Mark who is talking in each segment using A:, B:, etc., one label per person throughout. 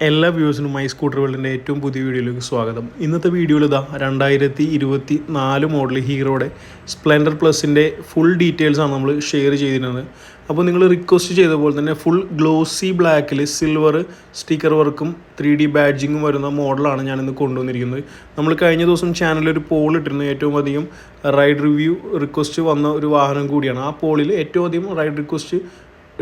A: എല്ലാ വ്യൂസിനും my scooter വേൾഡിൻ്റെ ഏറ്റവും പുതിയ വീഡിയോയിലേക്ക് സ്വാഗതം. ഇന്നത്തെ വീഡിയോയിൽ 2024 മോഡൽ ഹീറോയുടെ സ്പ്ലെൻഡർ പ്ലസിൻ്റെ ഫുൾ ഡീറ്റെയിൽസാണ് നമ്മൾ ഷെയർ ചെയ്തിരുന്നത്. അപ്പോൾ നിങ്ങൾ റിക്വസ്റ്റ് ചെയ്ത പോലെ തന്നെ ഫുൾ ഗ്ലോസി ബ്ലാക്കിൽ സിൽവർ സ്റ്റിക്കർ വർക്കും 3D ബാഡ്ജിങ്ങും വരുന്ന മോഡലാണ് ഞാനിന്ന് കൊണ്ടുവന്നിരിക്കുന്നത്. നമ്മൾ കഴിഞ്ഞ ദിവസം ചാനലിൽ ഒരു പോൾ ഇട്ടിരുന്നു. ഏറ്റവും അധികം റൈഡ് റിവ്യൂ റിക്വസ്റ്റ് വന്ന ഒരു വാഹനം കൂടിയാണ്. ആ പോളിൽ ഏറ്റവും അധികം റൈഡ് റിക്വസ്റ്റ്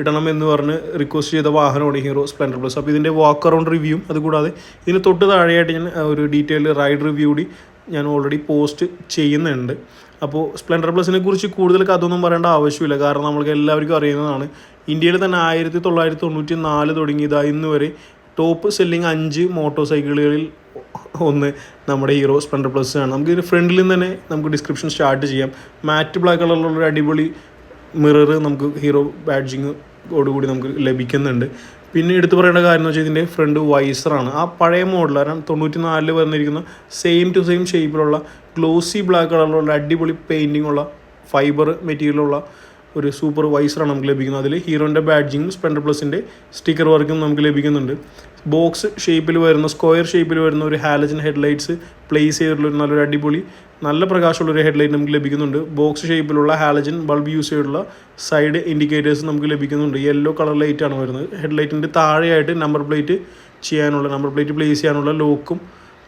A: ഇടണമെന്ന് പറഞ്ഞ് റിക്വസ്റ്റ് ചെയ്ത വാഹനമാണ് ഹീറോ സ്പ്ലെൻഡർ പ്ലസ്. അപ്പോൾ ഇതിൻ്റെ വാക്ക് അറൗണ്ട് റിവ്യൂവും അതുകൂടാതെ ഇതിന് തൊട്ട് താഴെയായിട്ട് ഞാൻ ഒരു ഡീറ്റെയിൽ റൈഡ് റിവ്യൂ കൂടി ഞാൻ ഓൾറെഡി പോസ്റ്റ് ചെയ്യുന്നുണ്ട്. അപ്പോൾ സ്പ്ലെൻഡർ പ്ലസിനെ കുറിച്ച് കൂടുതൽ കഥയൊന്നും പറയേണ്ട ആവശ്യമില്ല, കാരണം നമ്മൾക്ക് എല്ലാവർക്കും അറിയുന്നതാണ്. ഇന്ത്യയിൽ തന്നെ 1994 തുടങ്ങിയതായി ഇന്ന് വരെ ടോപ്പ് സെല്ലിങ് 5 മോട്ടോർ സൈക്കിളുകളിൽ ഒന്ന് നമ്മുടെ ഹീറോ സ്പ്ലെൻഡർ പ്ലസ് ആണ്. നമുക്ക് ഇതിന് ഫ്രണ്ടിൽ നിന്ന് തന്നെ നമുക്ക് ഡിസ്ക്രിപ്ഷൻ സ്റ്റാർട്ട് ചെയ്യാം. മാറ്റ് ബ്ലാക്ക് കളറിലുള്ളൊരു അടിപൊളി മിറർ നമുക്ക് ഹീറോ ബാഡ്ജിങ്ങോടുകൂടി നമുക്ക് ലഭിക്കുന്നുണ്ട്. പിന്നെ എടുത്തു പറയേണ്ട കാര്യം എന്ന് വെച്ചാൽ ഇതിൻ്റെ ഫ്രണ്ട് വൈസറാണ്. ആ പഴയ മോഡൽ 94 വന്നിരിക്കുന്ന സെയിം ടു സെയിം ഷേപ്പിലുള്ള ഗ്ലോസി ബ്ലാക്ക് കളറിലുള്ള അടിപൊളി പെയിൻറ്റിംഗ് ഉള്ള ഫൈബർ മെറ്റീരിയലുള്ള ഒരു സൂപ്പർ വൈസറാണ് നമുക്ക് ലഭിക്കുന്നത്. അതിൽ ഹീറോൻ്റെ ബാഡ്ജിങ്ങും സ്പ്ലെൻഡർ പ്ലസിൻ്റെ സ്റ്റിക്കർ വർക്കും നമുക്ക് ലഭിക്കുന്നുണ്ട്. ബോക്സ് ഷേപ്പിൽ വരുന്ന സ്ക്വയർ ഷേപ്പിൽ വരുന്ന ഒരു ഹാലജൻ ഹെഡ്ലൈറ്റ്സ് പ്ലേസ് ചെയ്തിട്ടുള്ള നല്ലൊരു അടിപൊളി നല്ല പ്രകാശമുള്ളൊരു ഹെഡ്ലൈറ്റ് നമുക്ക് ലഭിക്കുന്നുണ്ട്. ബോക്സ് ഷേപ്പിലുള്ള ഹാലജൻ ബൾബ് യൂസ് ചെയ്തിട്ടുള്ള സൈഡ് ഇൻഡിക്കേറ്റേഴ്സ് നമുക്ക് ലഭിക്കുന്നുണ്ട്. യെല്ലോ കളർ ലൈറ്റാണ് വരുന്നത്. ഹെഡ്ലൈറ്റിൻ്റെ താഴെയായിട്ട് നമ്പർ പ്ലേറ്റ് പ്ലേസ് ചെയ്യാനുള്ള ലോക്കും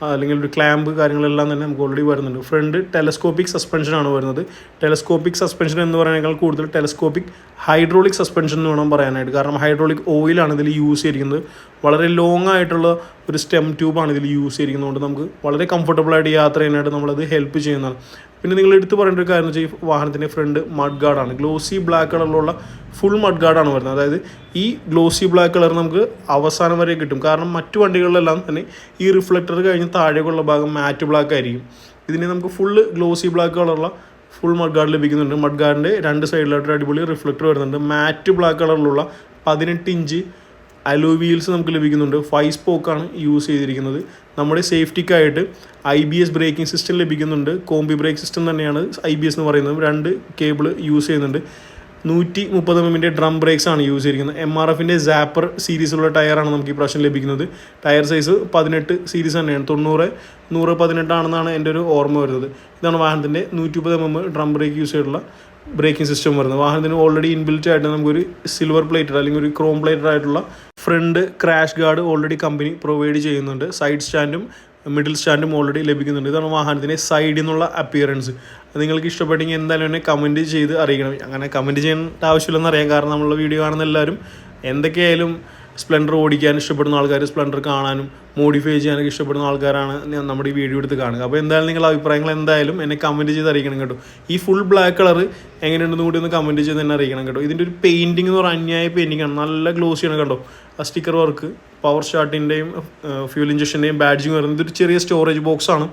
A: അല്ലെങ്കിൽ ഒരു ക്ലാമ്പ് കാര്യങ്ങളെല്ലാം തന്നെ നമുക്ക് ഓൾറെഡി വരുന്നുണ്ട്. ഫ്രണ്ട് ടെലസ്കോപ്പിക് സസ്പെൻഷനാണ് വരുന്നത്. ടെലസ്കോപ്പിക് സസ്പെൻഷൻ എന്ന് പറയുന്നതിനേക്കാൾ കൂടുതൽ ടെലസ്കോപ്പിക് ഹൈഡ്രോളിക് സസ്പെൻഷൻ എന്ന് വേണം പറയാനായിട്ട്. കാരണം ഹൈഡ്രോളിക് ഓയിലാണ് ഇതിൽ യൂസ് ചെയ്തിരിക്കുന്നത്. വളരെ ലോങ് ആയിട്ടുള്ള ഒരു സ്റ്റെം ട്യൂബാണ് ഇതിൽ യൂസ് ചെയ്തിരിക്കുന്നതുകൊണ്ട് നമുക്ക് വളരെ കംഫർട്ടബിളായിട്ട് യാത്ര ചെയ്യാനായിട്ട് നമ്മളത് ഹെൽപ്പ് ചെയ്യുന്നതാണ്. പിന്നെ നിങ്ങൾ എടുത്ത് പറയേണ്ട ഒരു കാര്യം എന്ന് വെച്ചാൽ ഈ വാഹനത്തിൻ്റെ ഫ്രണ്ട് മഡ് ഗാർഡാണ്. ഗ്ലോസി ബ്ലാക്ക് കളറിലുള്ള ഫുൾ മഡ് ഗാർഡാണ് വരുന്നത്. അതായത് ഈ ഗ്ലോസി ബ്ലാക്ക് കളർ നമുക്ക് അവസാനം വരെ കിട്ടും. കാരണം മറ്റു വണ്ടികളിലെല്ലാം തന്നെ ഈ റിഫ്ലക്ടർ കഴിഞ്ഞ് താഴേക്കുള്ള ഭാഗം മാറ്റ് ബ്ലാക്ക് ആയിരിക്കും. ഇതിന് നമുക്ക് ഫുള്ള് ഗ്ലോസി ബ്ലാക്ക് കളറുള്ള ഫുൾ മഡ് ഗാർഡ് ലഭിക്കുന്നുണ്ട്. മഡ് ഗാർഡിൻ്റെ രണ്ട് സൈഡിലായിട്ട് അടിപൊളി റിഫ്ലക്ടർ വരുന്നുണ്ട്. മാറ്റ് ബ്ലാക്ക് കളറിലുള്ള 18 ഇഞ്ച് അലോ വീൽസ് നമുക്ക് ലഭിക്കുന്നുണ്ട്. 5 സ്പോക്കാണ് യൂസ് ചെയ്തിരിക്കുന്നത്. നമ്മുടെ സേഫ്റ്റിക്കായിട്ട് IBS ബ്രേക്കിംഗ് സിസ്റ്റം ലഭിക്കുന്നുണ്ട്. കോംബി ബ്രേക്ക് സിസ്റ്റം തന്നെയാണ് IBS എന്ന് പറയുന്നത്. 2 കേബിൾ യൂസ് ചെയ്യുന്നുണ്ട്. 130 mm ഡ്രം ബ്രേക്സ് ആണ് യൂസ് ചെയ്തിരിക്കുന്നത്. MRFൻ്റെ സാപ്പർ സീരീസിലുള്ള ടയറാണ് നമുക്ക് ഈ പ്രാവശ്യം ലഭിക്കുന്നത്. ടയർ സൈസ് 18 സീരീസ് തന്നെയാണ്. 90/118 ആണെന്നാണ് എൻ്റെ ഒരു ഓർമ്മ വരുന്നത്. ഇതാണ് വാഹനത്തിൻ്റെ 130 mm ഡ്രം ബ്രേക്ക് യൂസ് ചെയ്തിട്ടുള്ള ബ്രേക്കിംഗ് സിസ്റ്റം വരുന്നത്. വാഹനത്തിന് ഓൾറെഡി ഇൻബിൽറ്റ് ആയിട്ട് നമുക്കൊരു സിൽവർ പ്ലേറ്റഡ് അല്ലെങ്കിൽ ഒരു ക്രോം പ്ലേറ്റഡ് ആയിട്ടുള്ള front crash guard already company provide ചെയ്യുന്നുണ്ട്. സൈഡ് സ്റ്റാൻഡും മിഡിൽ സ്റ്റാൻഡും ഓൾറെഡി ലഭിക്കുന്നുണ്ട്. ഇതാണ് വാഹനത്തിൻ്റെ സൈഡിൽ നിന്നുള്ള അപ്പിയറൻസ്. നിങ്ങൾക്ക് ഇഷ്ടപ്പെട്ടെങ്കിൽ എന്തായാലും എന്നെ കമൻറ്റ് ചെയ്ത് അറിയിക്കണം. അങ്ങനെ കമൻറ്റ് ചെയ്യേണ്ട ആവശ്യമില്ലെന്ന് അറിയാം, കാരണം നമ്മളുടെ വീഡിയോ കാണുന്ന എല്ലാവരും എന്തൊക്കെയായാലും സ്പ്ലെൻഡർ ഓടിക്കാൻ ഇഷ്ടപ്പെടുന്ന ആൾക്കാർ, സ്പ്ലെൻഡർ കാണാനും മോഡിഫൈ ചെയ്യാനൊക്കെ ഇഷ്ടപ്പെടുന്ന ആൾക്കാരാണ് നമ്മുടെ ഈ വീഡിയോ എടുത്ത് കാണുക. അപ്പോൾ എന്തായാലും നിങ്ങളുടെ അഭിപ്രായങ്ങൾ എന്തായാലും എന്നെ കമൻറ്റ് ചെയ്ത് അറിയിക്കണം കേട്ടോ. ഈ ഫുൾ ബ്ലാക്ക് കളർ എങ്ങനെയുണ്ടെന്ന് കൂടി ഒന്ന് കമൻറ്റ് ചെയ്ത് തന്നെ അറിയിക്കണം കേട്ടോ. ഇതിൻ്റെ ഒരു പെയിൻറ്റിംഗ് എന്ന് പറഞ്ഞാൽ അന്യായ പെയിൻറ്റിംഗ് ആണ്. നല്ല ഗ്ലോസിയാണ് കേട്ടോ. ആ സ്റ്റിക്കർ വർക്ക്, പവർ സ്റ്റാർട്ടിൻ്റെയും ഫ്യൂൽ ഇഞ്ചക്ഷൻ്റെയും ബാഡ്ജിങ് വരുന്നത്. ഇതൊരു ചെറിയ സ്റ്റോറേജ് ബോക്സാണ്.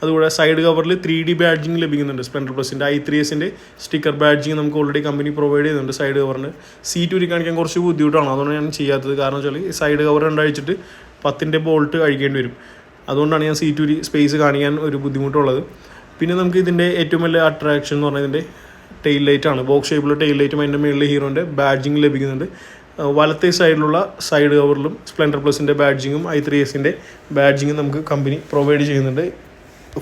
A: അതുകൂടെ സൈഡ് കവറിൽ 3D ബാഡ്ജിങ് ലഭിക്കുന്നുണ്ട്. സ്പ്ലെൻഡർ പ്ലസിൻ്റെ i3Sൻ്റെ സ്റ്റിക്കർ ബാഡ്ജിങ് നമുക്ക് ഓൾറെഡി കമ്പനി പ്രൊവൈഡ് ചെയ്യുന്നുണ്ട്. സൈഡ് കവറിന് സീറ്റ് ഉരി കാണിക്കാൻ കുറച്ച് ബുദ്ധിമുട്ടാണ്. അതുകൊണ്ട് ഞാൻ ചെയ്യാത്തത്. കാരണം വെച്ചാൽ സൈഡ് കവർ രണ്ടഴിച്ചിട്ട് 10ൻ്റെ ബോൾട്ട് അഴിക്കേണ്ടി വരും. അതുകൊണ്ടാണ് ഞാൻ സീറ്റ് ഉരി സ്പേസ് കാണിക്കാൻ ഒരു ബുദ്ധിമുട്ടുള്ളത്. പിന്നെ നമുക്ക് ഇതിൻ്റെ ഏറ്റവും വലിയ അട്രാക്ഷൻ എന്ന് പറഞ്ഞാൽ ഇതിൻ്റെ ടെയിൽ ലൈറ്റാണ്. ബോക്സ് ഷേപ്പിലുള്ള ടെയിൽ ലൈറ്റും അതിൻ്റെ മുകളിൽ ഹീറോൻ്റെ ബാഡ്ജിങ് ലഭിക്കുന്നുണ്ട്. വലത്തെ സൈഡിലുള്ള സൈഡ് കവറിലും സ്പ്ലെൻഡർ പ്ലസിൻ്റെ ബാഡ്ജിങ്ങും i3Sൻ്റെ ബാഡ്ജിങ്ങും നമുക്ക് കമ്പനി പ്രൊവൈഡ് ചെയ്യുന്നുണ്ട്.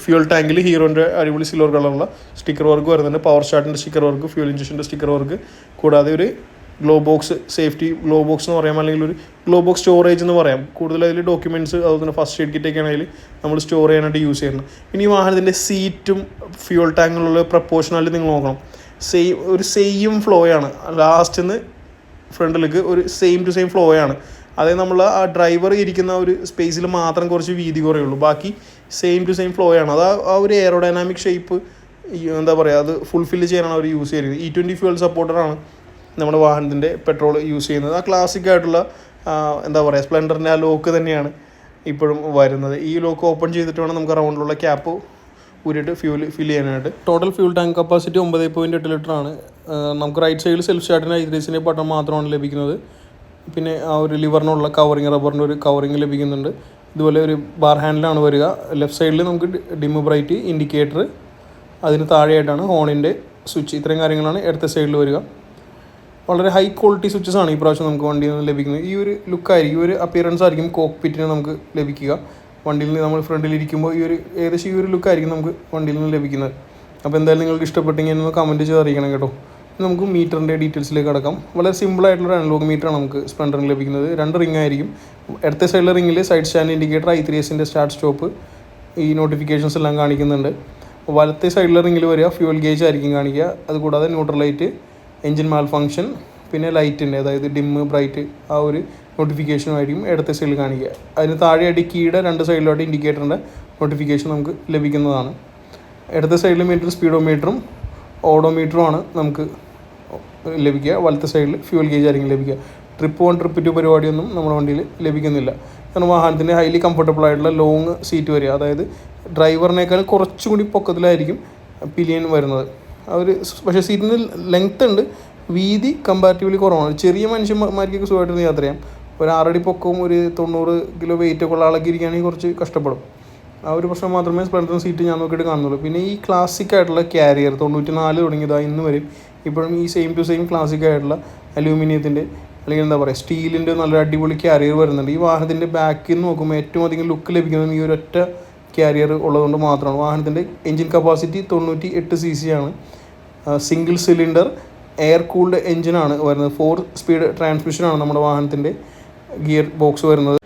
A: ഫ്യൂൽ ടാങ്കിൽ ഹീറോൻ്റെ അടിപൊളി സിൽവർ കളറുള്ള സ്റ്റിക്കർ വർക്ക് വരുന്നുണ്ട്. പവർ സ്റ്റാർട്ടിൻ്റെ സ്റ്റിക്കർ വർക്ക്, ഫ്യൂൽ ഇഞ്ചക്ഷൻ്റെ സ്റ്റിക്കർ വർക്ക്, കൂടാതെ ഒരു glow box, safety glow box എന്ന് പറയാം, അല്ലെങ്കിൽ ഒരു ഗ്ലോ ബോക്സ് സ്റ്റോറേജ് എന്ന് പറയാം. കൂടുതൽ അതിൽ ഡോക്യുമെൻറ്റ്സ്, അതുപോലെ ഫസ്റ്റ് എയ്ഡ് കിറ്റൊക്കെ ആണെങ്കിൽ നമ്മൾ സ്റ്റോർ ചെയ്യാനായിട്ട് യൂസ് ചെയ്യുന്നത്. ഇനി ഈ വാഹനത്തിൻ്റെ സീറ്റും ഫ്യൂൽ ടാങ്കിലുള്ള പ്രപ്പോർഷനാലിറ്റി നിങ്ങൾ നോക്കണം. സെയിം ഫ്ലോയാണ്. ലാസ്റ്റ് നിന്ന് ഫ്രണ്ടിലേക്ക് ഒരു സെയിം ടു സെയിം ഫ്ലോയാണ്. അതായത് നമ്മൾ ആ ഡ്രൈവർ ഇരിക്കുന്ന ഒരു സ്പേസിൽ മാത്രം കുറച്ച് വീതി കുറയുള്ളൂ. ബാക്കി സെയിം ടു സെയിം ഫ്ലോയാണ്. അത് ആ ഒരു എയറോഡൈനാമിക് ഷേപ്പ് എന്താ പറയുക, അത് ഫുൾഫിൽ ചെയ്യാനാണ് അവർ യൂസ് ചെയ്യുന്നത്. E20 ഫ്യൂൽ സപ്പോർട്ടറാണ് നമ്മുടെ വാഹനത്തിൻ്റെ പെട്രോൾ യൂസ് ചെയ്യുന്നത്. ആ ക്ലാസിക് ആയിട്ടുള്ള എന്താ പറയുക, സ്പ്ലെൻഡറിൻ്റെ ആ ലോക്ക് തന്നെയാണ് ഇപ്പോഴും വരുന്നത്. ഈ ലോക്ക് ഓപ്പൺ ചെയ്തിട്ട് വേണം നമുക്ക് റൗണ്ടിലുള്ള ക്യാപ്പ് ഊരിയിട്ട് ഫ്യൂൽ ഫിൽ ചെയ്യാനായിട്ട്. Total fuel tank capacity 9.8 ലിറ്ററാണ്. നമുക്ക് റൈറ്റ് സൈഡിൽ സെൽഫ് സ്റ്റാർട്ടിൻ്റെ i3Sൻ്റെ ബട്ടൺ മാത്രമാണ് ലഭിക്കുന്നത്. പിന്നെ ആ ഒരു ലിവറിനുള്ള കവറിങ്, റബ്ബറിൻ്റെ ഒരു കവറിങ് ലഭിക്കുന്നുണ്ട്. ഇതുപോലെ ഒരു ബാർ ഹാൻഡിലാണ് വരിക. ലെഫ്റ്റ് സൈഡിൽ നമുക്ക് ഡിം ബ്രൈറ്റ് ഇൻഡിക്കേറ്റർ, അതിന് താഴെയായിട്ടാണ് ഹോണിൻ്റെ സ്വിച്ച്. ഇത്രയും കാര്യങ്ങളാണ് ഇടത്തെ സൈഡിൽ വരിക. വളരെ ഹൈ ക്വാളിറ്റി സ്വിച്ചസ് ആണ് ഈ പ്രാവശ്യം നമുക്ക് വണ്ടിയിൽ നിന്ന് ലഭിക്കുന്നത്. ഈ ഒരു ലുക്കായിരിക്കും, ഈ ഒരു അപ്പിയറൻസ് ആയിരിക്കും കോക്ക്പിറ്റിന് നമുക്ക് ലഭിക്കുക. വണ്ടിയിൽ നിന്ന് നമ്മൾ ഫ്രണ്ടിലിരിക്കുമ്പോൾ ഈ ഒരു ഏകദേശം ഈ ഒരു ലുക്കായിരിക്കും നമുക്ക് വണ്ടിയിൽ നിന്ന് ലഭിക്കുന്നത്. അപ്പോൾ എന്തായാലും നിങ്ങൾക്ക് ഇഷ്ടപ്പെട്ടെങ്കിൽ ഒന്ന് കമൻറ്റ് ചെയ്ത് അറിയിക്കണം കേട്ടോ. നമുക്ക് മീറ്ററിൻ്റെ ഡീറ്റെയിൽസിലേക്ക് കടക്കാം. വളരെ സിമ്പിളായിട്ടുള്ള അനലോഗ് മീറ്ററാണ് നമുക്ക് സ്പ്ലെൻഡറിന് ലഭിക്കുന്നത്. 2 റിംഗ് ആയിരിക്കും. ഇടത്തെ സൈഡിലെ റിംഗിൽ സൈഡ് സ്റ്റാൻഡ് ഇൻഡിക്കേറ്റർ, I3Sൻ്റെ സ്റ്റാർട്ട് സ്റ്റോപ്പ്, ഈ നോട്ടിഫിക്കേഷൻസ് എല്ലാം കാണിക്കുന്നുണ്ട്. വലത്തെ സൈഡിലെ റിംഗിൽ വരിക ഫ്യൂൽ ഗേജ് ആയിരിക്കും കാണിക്കുക. അതുകൂടാതെ ന്യൂട്രൽ ലൈറ്റ്, എൻജിൻ മാൽ ഫംഗ്ഷൻ, പിന്നെ ലൈറ്റിൻ്റെ അതായത് ഡിമ്മ് ബ്രൈറ്റ് ആ ഒരു നോട്ടിഫിക്കേഷനുമായിരിക്കും ഇടത്തെ സൈഡിൽ കാണിക്കുക. അതിന് താഴെയായിട്ട് കീയുടെ 2 സൈഡിലോട്ട് ഇൻഡിക്കേറ്ററിൻ്റെ നോട്ടിഫിക്കേഷൻ നമുക്ക് ലഭിക്കുന്നതാണ്. ഇടത്തെ സൈഡിൽ മീറ്റർ സ്പീഡോമീറ്ററും ഓഡോമീറ്ററുമാണ് നമുക്ക് ലഭിക്കുക. വലത്തെ സൈഡിൽ ഫ്യൂൽ ഗേജ് ആയിരിക്കും ലഭിക്കുക. ട്രിപ്പ് 1 ട്രിപ്പ് 2 പരിപാടിയൊന്നും നമ്മുടെ വണ്ടിയിൽ ലഭിക്കുന്നില്ല. കാരണം വാഹനത്തിൻ്റെ ഹൈലി കംഫർട്ടബിൾ ആയിട്ടുള്ള ലോങ് സീറ്റ് വരിക, അതായത് ഡ്രൈവറിനേക്കാൾ കുറച്ചും കൂടി പൊക്കത്തിലായിരിക്കും പിലിയൻ വരുന്നത്. പക്ഷേ സീറ്റിന് ലെങ്ത് ഉണ്ട്, വീതി കമ്പാരിറ്റീവ്ലി കുറവാണ്. ചെറിയ മനുഷ്യന്മാർക്കൊക്കെ സുഖമായിട്ട് യാത്ര ചെയ്യാം. ഒരു 6 അടി പൊക്കവും ഒരു 90 കിലോ വെയിറ്റൊക്കെ ഉള്ള ആളൊക്കെ ഇരിക്കുകയാണെങ്കിൽ കുറച്ച് കഷ്ടപ്പെടും. ആ ഒരു പ്രശ്നം മാത്രമേ സ്പ്ലെൻഡർ സീറ്റ് ഞാൻ നോക്കിയിട്ട് കാണുന്നുള്ളൂ. പിന്നെ ഈ ക്ലാസിക് ആയിട്ടുള്ള ക്യാരിയർ 94 തുടങ്ങിയതാണ് ഇന്ന് വരെയും ഇപ്പോഴും ഈ സെയിം ടു സെയിം ക്ലാസിക് ആയിട്ടുള്ള അലൂമിനിയത്തിൻ്റെ അല്ലെങ്കിൽ എന്താ പറയുക സ്റ്റീലിൻ്റെ നല്ലൊരു അടിപൊളി ക്യാരിയർ വരുന്നുണ്ട്. ഈ വാഹനത്തിൻ്റെ ബാക്കിൽ നിന്ന് നോക്കുമ്പോൾ ഏറ്റവും അധികം ലുക്ക് ലഭിക്കുന്നത് ഈ ഒരൊറ്റ ക്യാരിയർ ഉള്ളതുകൊണ്ട് മാത്രമാണ്. വാഹനത്തിൻ്റെ എൻജിൻ കപ്പാസിറ്റി 98 cc ആണ്. സിംഗിൾ സിലിണ്ടർ എയർ കൂൾഡ് എൻജിനാണ് വരുന്നത്. 4 സ്പീഡ് ട്രാൻസ്മിഷനാണ് നമ്മുടെ വാഹനത്തിൻ്റെ ഗിയർ ബോക്സ് വരുന്നത്.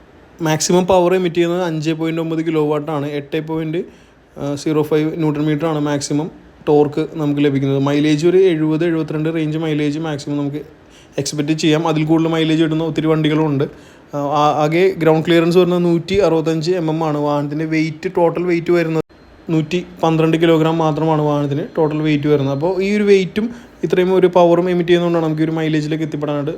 A: മാക്സിമം പവർ എമിറ്റ് ചെയ്യുന്നത് 5.9 kW ആണ്. 8.05 ന്യൂട്ടൺ മീറ്റർ ആണ് മാക്സിമം ടോർക്ക് നമുക്ക് ലഭിക്കുന്നത്. മൈലേജ് ഒരു 70-72 റേഞ്ച് മൈലേജ് മാക്സിമം നമുക്ക് എക്സ്പെക്റ്റ് ചെയ്യാം. അതിൽ കൂടുതൽ മൈലേജ് കിട്ടുന്ന ഒത്തിരി വണ്ടികളുണ്ട്. ആകെ ഗ്രൗണ്ട് ക്ലിയറൻസ് വരുന്നത് 165 mm ആണ്. വാഹനത്തിൻ്റെ വെയിറ്റ് ടോട്ടൽ വെയിറ്റ് വരുന്നത് 112 കിലോഗ്രാം മാത്രമാണ് വാഹനത്തിന് ടോട്ടൽ വെയിറ്റ് വരുന്നത്. അപ്പോൾ ഈ ഒരു വെയിറ്റും ഇത്രയും ഒരു പവറും എമിറ്റ് ചെയ്യുന്നതുകൊണ്ടാണ് നമുക്ക് ഒരു മൈലേജിലേക്ക് എത്തിപ്പെടാനായിട്ട്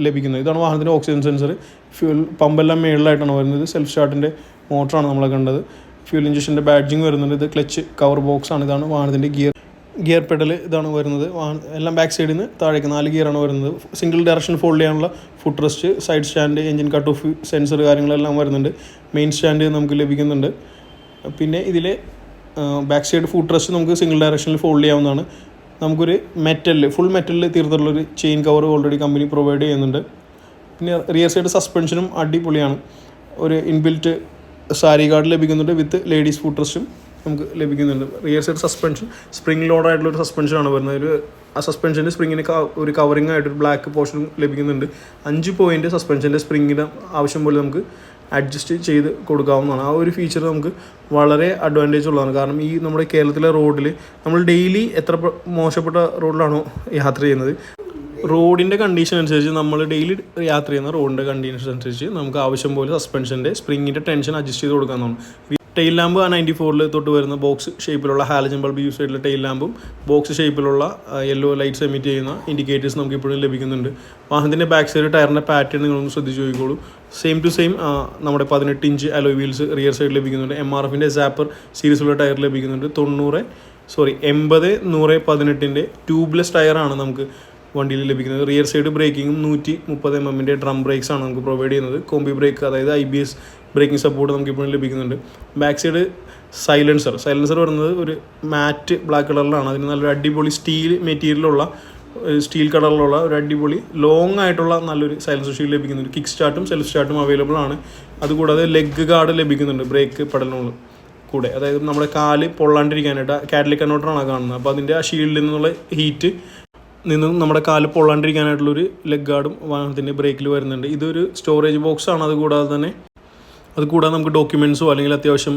A: ലഭിക്കുന്നത്. ഇതാണ് വാഹനത്തിൻ്റെ ഓക്സിജൻ സെൻസർ. ഫ്യൂൽ പമ്പെല്ലാം മേളിലായിട്ടാണ് വരുന്നത്. സെൽഫ് സ്റ്റാർട്ടിൻ്റെ മോട്ടറാണ് നമ്മളെ കണ്ടത്. ഫ്യൂൽ ഇഞ്ചക്ഷൻ്റെ ബാഡ്ജിങ് വരുന്നുണ്ട്. ഇത് ക്ലച്ച് കവർ ബോക്സ് ആണ്. ഇതാണ് വാഹനത്തിൻ്റെ ഗിയർ പെഡൽ ഇതാണ് വരുന്നത്. എല്ലാം ബാക്ക് സൈഡിൽ നിന്ന് താഴേക്ക് 4 ഗിയറാണ് വരുന്നത്. സിംഗിൾ ഡയറക്ഷൻ ഫോൾഡ് ചെയ്യാനുള്ള footrest, side stand, engine cut off sensor കാര്യങ്ങളെല്ലാം വരുന്നുണ്ട്. മെയിൻ സ്റ്റാൻഡ് നമുക്ക് ലഭിക്കുന്നുണ്ട്. പിന്നെ ഇതിൽ ബാക്ക് സൈഡ് ഫുഡ് റെസ്റ്റ് നമുക്ക് സിംഗിൾ ഡയറക്ഷനിൽ ഫോൾഡ് ചെയ്യാവുന്നതാണ്. നമുക്കൊരു ഫുൾ മെറ്റലിൽ തീർത്തിട്ടുള്ളൊരു chain cover already company provide ചെയ്യുന്നുണ്ട്. പിന്നെ റിയർ സൈഡ് സസ്പെൻഷനും അടിപൊളിയാണ്. ഒരു ഇൻബിൽറ്റ് സാരി ഗാർഡ് ലഭിക്കുന്നുണ്ട് വിത്ത് ലേഡീസ് ഫുഡ് റെസ്റ്റും നമുക്ക് ലഭിക്കുന്നുണ്ട്. റിയർ സൈഡ് സസ്പെൻഷൻ സ്പ്രിംഗ് ലോഡായിട്ടുള്ളൊരു സസ്പെൻഷനാണ് വരുന്നത്. ആ സസ്പെൻഷൻ്റെ സ്പ്രിങ്ങിന് ഒരു കവറിങ് ആയിട്ടൊരു ബ്ലാക്ക് പോർഷനും ലഭിക്കുന്നുണ്ട്. 5 പോയിൻ്റ് സസ്പെൻഷൻ്റെ സ്പ്രിങ്ങിന് ആവശ്യം പോലെ നമുക്ക് അഡ്ജസ്റ്റ് ചെയ്ത് കൊടുക്കാവുന്നതാണ്. ആ ഒരു ഫീച്ചർ നമുക്ക് വളരെ അഡ്വാൻറ്റേജ് ഉള്ളതാണ്. കാരണം ഈ നമ്മുടെ കേരളത്തിലെ റോഡിൽ നമ്മൾ ഡെയിലി എത്ര മോശപ്പെട്ട റോഡിലാണോ യാത്ര ചെയ്യുന്നത്, റോഡിൻ്റെ കണ്ടീഷൻ അനുസരിച്ച് നമ്മൾ ഡെയിലി യാത്ര ചെയ്യുന്ന റോഡിൻ്റെ കണ്ടീഷൻ അനുസരിച്ച് നമുക്ക് ആവശ്യം പോലെ സസ്പെൻഷൻ്റെ സ്പ്രിങ്ങിൻ്റെ ടെൻഷൻ അഡ്ജസ്റ്റ് ചെയ്ത് കൊടുക്കാവുന്നതാണ്. ടെയിൽ ലാമ്പ് 94 തൊട്ട് വരുന്ന ബോക്സ് ഷേപ്പിലുള്ള ഹാലജൻ ബൾബ് യൂസ് ചെയ്തിട്ടുള്ള ടെയിൽ ലാമ്പും ബോക്സ് ഷേപ്പിലുള്ള യെല്ലോ ലൈറ്റ്സ് എമിറ്റ് ചെയ്യുന്ന ഇൻഡിക്കേറ്റേഴ്സ് നമുക്ക് ഇപ്പോഴും ലഭിക്കുന്നുണ്ട്. വാഹനത്തിൻ്റെ ബാക്ക് സൈഡ് ടയറിൻ്റെ പാറ്റേൺ നിങ്ങളൊന്ന് ശ്രദ്ധിച്ച് നോക്കിക്കോളൂ. സെയിം ടു സെയിം നമ്മുടെ 18 inch alloy wheels rear side ലഭിക്കുന്നുണ്ട്. MRFൻ്റെ സാപ്പർ സീരീസുള്ള ടയർ ലഭിക്കുന്നുണ്ട്. 80 100 18 ട്യൂബ്ലെസ് ടയറാണ് നമുക്ക് വണ്ടിയിൽ ലഭിക്കുന്നത്. റിയർ സൈഡ് ബ്രേക്കിങ്ങും 130 mm ഡ്രം ബ്രേക്സ് ആണ് നമുക്ക് പ്രൊവൈഡ് ചെയ്യുന്നത്. കോമ്പി ബ്രേക്ക് അതായത് IBS ബ്രേക്കിംഗ് സപ്പോർട്ട് നമുക്ക് ഇപ്പോഴും ലഭിക്കുന്നുണ്ട്. ബാക്ക് സൈഡ് സൈലൻസർ വരുന്നത് ഒരു മാറ്റ് ബ്ലാക്ക് കളറിലാണ്. അതിന് നല്ലൊരു അടിപൊളി സ്റ്റീൽ കളറിലുള്ള ഒരു അടിപൊളി ലോങ് ആയിട്ടുള്ള നല്ലൊരു സൈലൻസർ ഷീൽഡ് ലഭിക്കുന്നുണ്ട്. കിക്ക് സ്റ്റാർട്ടും സെൽഫ് സ്റ്റാർട്ടും അവൈലബിൾ ആണ്. അതുകൂടാതെ ലെഗ് ഗാർഡ് ലഭിക്കുന്നുണ്ട് ബ്രേക്ക് പെഡലിനുള്ള കൂടെ. അതായത് നമ്മുടെ കാല് പൊള്ളാണ്ടിരിക്കാനായിട്ട് കാറ്റലിക് കൺവെർട്ടറാണ് കാണുന്നത്. അപ്പോൾ അതിൻ്റെ ആ ഷീൽഡിൽ നിന്നുള്ള ഹീറ്റ് നിന്നും നമ്മുടെ കാല് പൊള്ളാണ്ടിരിക്കാനായിട്ടുള്ളൊരു ലെഗ് ഗാർഡും വാഹനത്തിൻ്റെ ബ്രേക്കിൽ വരുന്നുണ്ട്. ഇതൊരു സ്റ്റോറേജ് ബോക്സ് ആണ്. അതുകൂടാതെ നമുക്ക് ഡോക്യുമെൻറ്റ്സോ അല്ലെങ്കിൽ അത്യാവശ്യം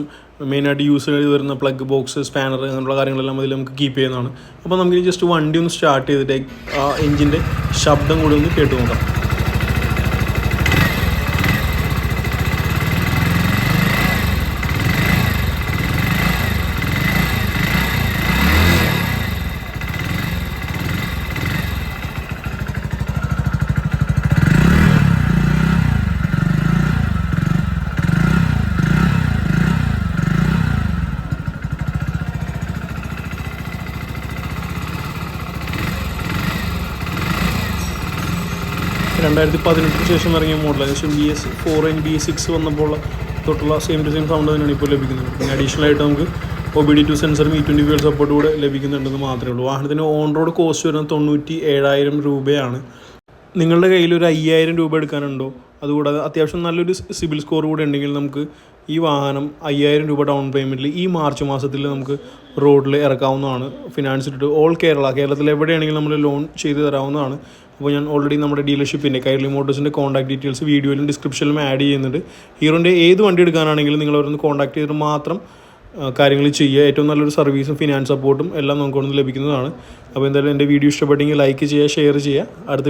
A: മെയിനായിട്ട് യൂസ് ചെയ്ത് വരുന്ന പ്ലഗ് ബോക്സ്, സ്പാനർ അങ്ങനെയുള്ള കാര്യങ്ങളെല്ലാം അതിൽ നമുക്ക് കീപ്പ് ചെയ്യുന്നതാണ്. അപ്പോൾ നമുക്ക് ജസ്റ്റ് വണ്ടി ഒന്ന് സ്റ്റാർട്ട് ചെയ്തിട്ട് ആ എൻജിൻ്റെ ശബ്ദം കൂടി ഒന്ന് കേട്ട് നോക്കാം. ശേഷം ഇറങ്ങിയ മോഡലാണ്. ഏകദേശം BS4 BS6 വന്നപ്പോൾ തൊട്ടുള്ള സെയിം ടു സെയിം സൗണ്ട് തന്നെയാണ് ഇപ്പോൾ ലഭിക്കുന്നത്. പിന്നെ അഡീഷണൽ ആയിട്ട് നമുക്ക് OBD2 സെൻസറും E20 ഫ്യൂൽ സപ്പോർട്ട് കൂടെ ലഭിക്കുന്നുണ്ടെന്ന് മാത്രമേ ഉള്ളൂ. വാഹനത്തിന് ഓൺ റോഡ് കോസ്റ്റ് വരുന്നത് 97,000 രൂപയാണ്. നിങ്ങളുടെ കയ്യിൽ ഒരു 5,000 രൂപ എടുക്കാനുണ്ടോ, അതുകൂടാതെ അത്യാവശ്യം നല്ലൊരു സിബിൽ സ്കോർ കൂടെ ഉണ്ടെങ്കിൽ നമുക്ക് ഈ വാഹനം 5,000 രൂപ ഡൗൺ പേയ്മെൻറ്റിൽ ഈ മാർച്ച് മാസത്തിൽ നമുക്ക് റോഡിൽ ഇറക്കാവുന്നതാണ്. ഫിനാൻസ് ഇട്ടിട്ട് ഓൾ കേരളത്തിൽ എവിടെയാണെങ്കിലും നമ്മൾ ലോൺ ചെയ്ത് തരാവുന്നതാണ്. അപ്പോൾ ഞാൻ ഓൾറെഡി നമ്മുടെ ഡീലർഷിപ്പിൻ്റെ കൈരളി മോട്ടോഴ്സിൻ്റെ കോൺടാക്ട് ഡീറ്റെയിൽസ് വീഡിയോയിലും ഡിസ്ക്രിപ്ഷനിലും ആഡ് ചെയ്യുന്നുണ്ട്. ഹീറോൻ്റെ ഏത് വണ്ടി എടുക്കാനാണെങ്കിലും നിങ്ങൾ അവരൊന്ന് കോൺടാക്ട് ചെയ്തിട്ട് മാത്രം കാര്യങ്ങൾ ചെയ്യുക. ഏറ്റവും നല്ലൊരു സർവീസും ഫിനാൻസ് സപ്പോർട്ടും എല്ലാം നമുക്കൊന്ന് ലഭിക്കുന്നതാണ്. അപ്പോൾ എന്തായാലും എൻ്റെ വീഡിയോ ഇഷ്ടപ്പെട്ടെങ്കിൽ ലൈക്ക് ചെയ്യുക, ഷെയർ ചെയ്യുക. അടുത്ത